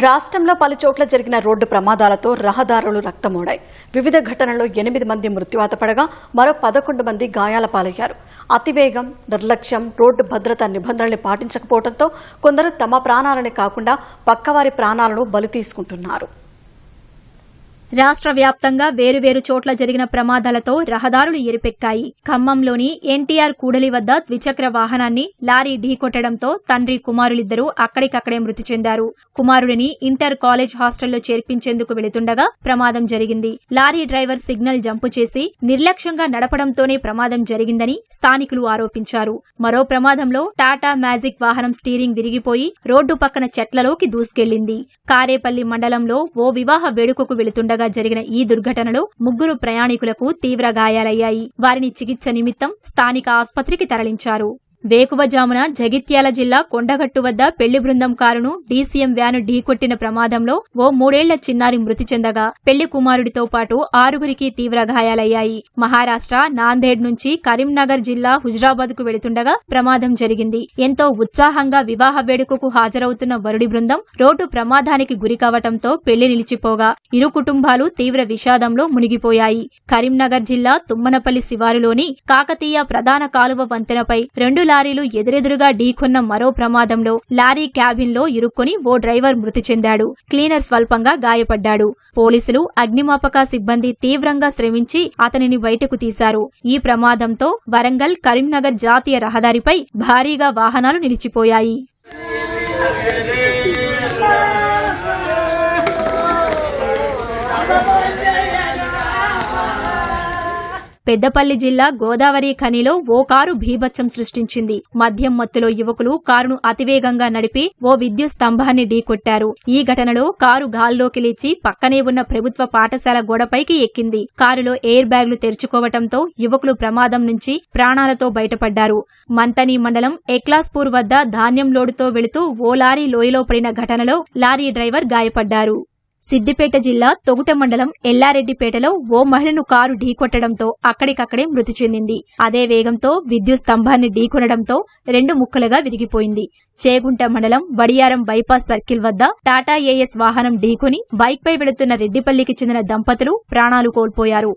రాష్ట్రంలో పలు చోట్ల జరిగిన రోడ్డు ప్రమాదాలతో రహదారులు రక్తమోడాయి. వివిధ ఘటనల్లో 8 మంది మృత్యువాత పడగా మరో 11 మంది గాయాల పాలయ్యారు. అతివేగం, నిర్లక్ష్యం, రోడ్డు భద్రతా నిబంధనల్ని పాటించకపోవడంతో కొందరు తమ ప్రాణాలనే కాకుండా పక్కవారి ప్రాణాలను బలి తీసుకుంటున్నారు. రాష్ట్ర వ్యాప్తంగా వేరువేరు చోట్ల జరిగిన ప్రమాదాలతో రహదారులు ఎరిపెక్కాయి. ఖమ్మంలోని ఎన్టీఆర్ కూడలి వద్ద ద్విచక్ర వాహనాన్ని లారీ ఢీకొట్టడంతో తండ్రి కుమారులిద్దరూ అక్కడికక్కడే మృతి చెందారు. కుమారుడిని ఇంటర్ కాలేజ్ హాస్టల్లో చేర్పించేందుకు వెళుతుండగా ప్రమాదం జరిగింది. లారీ డ్రైవర్ సిగ్నల్ జంపు చేసి నిర్లక్ష్యంగా నడపడంతోనే ప్రమాదం జరిగిందని స్థానికులు ఆరోపించారు. మరో ప్రమాదంలో టాటా మ్యాజిక్ వాహనం స్టీరింగ్ విరిగిపోయి రోడ్డు పక్కన చెట్లలోకి దూసుకెళ్లింది. కారేపల్లి మండలంలో ఓ వివాహ వేడుకకు వెళుతుండగా జరిగిన ఈ దుర్ఘటనలో 3 ప్రయాణికులకు తీవ్ర గాయాలయ్యాయి. వారిని చికిత్స నిమిత్తం స్థానిక ఆసుపత్రికి తరలించారు. వేకువజామున జగిత్యాల జిల్లా కొండగట్టు వద్ద పెళ్లి బృందం కారును డీసీఎం వ్యాను ఢీకొట్టిన ప్రమాదంలో ఓ 3 ఏళ్ల చిన్నారి మృతి చెందగా పెళ్లి కుమారుడితో పాటు 6గురికి తీవ్ర గాయాలయ్యాయి. మహారాష్ట్ర నాందేడ్ నుంచి కరీంనగర్ జిల్లా హుజరాబాద్ కు వెళుతుండగా ప్రమాదం జరిగింది. ఎంతో ఉత్సాహంగా వివాహ వేడుకకు హాజరవుతున్న వరుడి బృందం రోడ్డు ప్రమాదానికి గురి కావటంతో పెళ్లి నిలిచిపోగా ఇరు కుటుంబాలు తీవ్ర విషాదంలో మునిగిపోయాయి. కరీంనగర్ జిల్లా తుమ్మనపల్లి శివారులోని కాకతీయ ప్రధాన కాలువ వంతెనపై 2 లారీలు ఎదురెదురుగా ఢీకొన్న మరో ప్రమాదంలో లారీ క్యాబిన్లో ఇరుక్కొని ఓ డ్రైవర్ మృతి చెందాడు. క్లీనర్ స్వల్పంగా గాయపడ్డాడు. పోలీసులు, అగ్నిమాపక సిబ్బంది తీవ్రంగా శ్రమించి అతనిని బయటకు తీశారు. ఈ ప్రమాదంతో వరంగల్ కరీంనగర్ జాతీయ రహదారిపై భారీగా వాహనాలు నిలిచిపోయాయి. పెద్దపల్లి జిల్లా గోదావరి ఖనిలో ఓ కారు భీభత్సం సృష్టించింది. మద్యం మత్తులో యువకులు కారును అతివేగంగా నడిపి ఓ విద్యుత్ స్తంభాన్ని ఢీకొట్టారు. ఈ ఘటనలో కారు గాల్లోకి లేచి పక్కనే ఉన్న ప్రభుత్వ పాఠశాల గోడపైకి ఎక్కింది. కారులో ఎయిర్ బ్యాగులు తెరుచుకోవటంతో యువకులు ప్రమాదం నుంచి ప్రాణాలతో బయటపడ్డారు. మంతని మండలం ఎక్లాస్పూర్ వద్ద ధాన్యం లోడుతో వెళుతూ ఓ లారీ లోయలో పడిన ఘటనలో లారీ డ్రైవర్ గాయపడ్డారు. సిద్దిపేట జిల్లా తొగుట మండలం ఎల్లారెడ్డిపేటలో ఓ మహిళను కారు ఢీకొట్టడంతో అక్కడికక్కడే మృతి చెందింది. అదే వేగంతో విద్యుత్ స్తంభాన్ని ఢీకొనడంతో 2 ముక్కలుగా విరిగిపోయింది. చేగుంట మండలం వడియారం బైపాస్ సర్కిల్ వద్ద టాటా ఏఎస్ వాహనం ఢీకొని బైక్పై వెళుతున్న రెడ్డిపల్లికి చెందిన దంపతులు ప్రాణాలు కోల్పోయారు.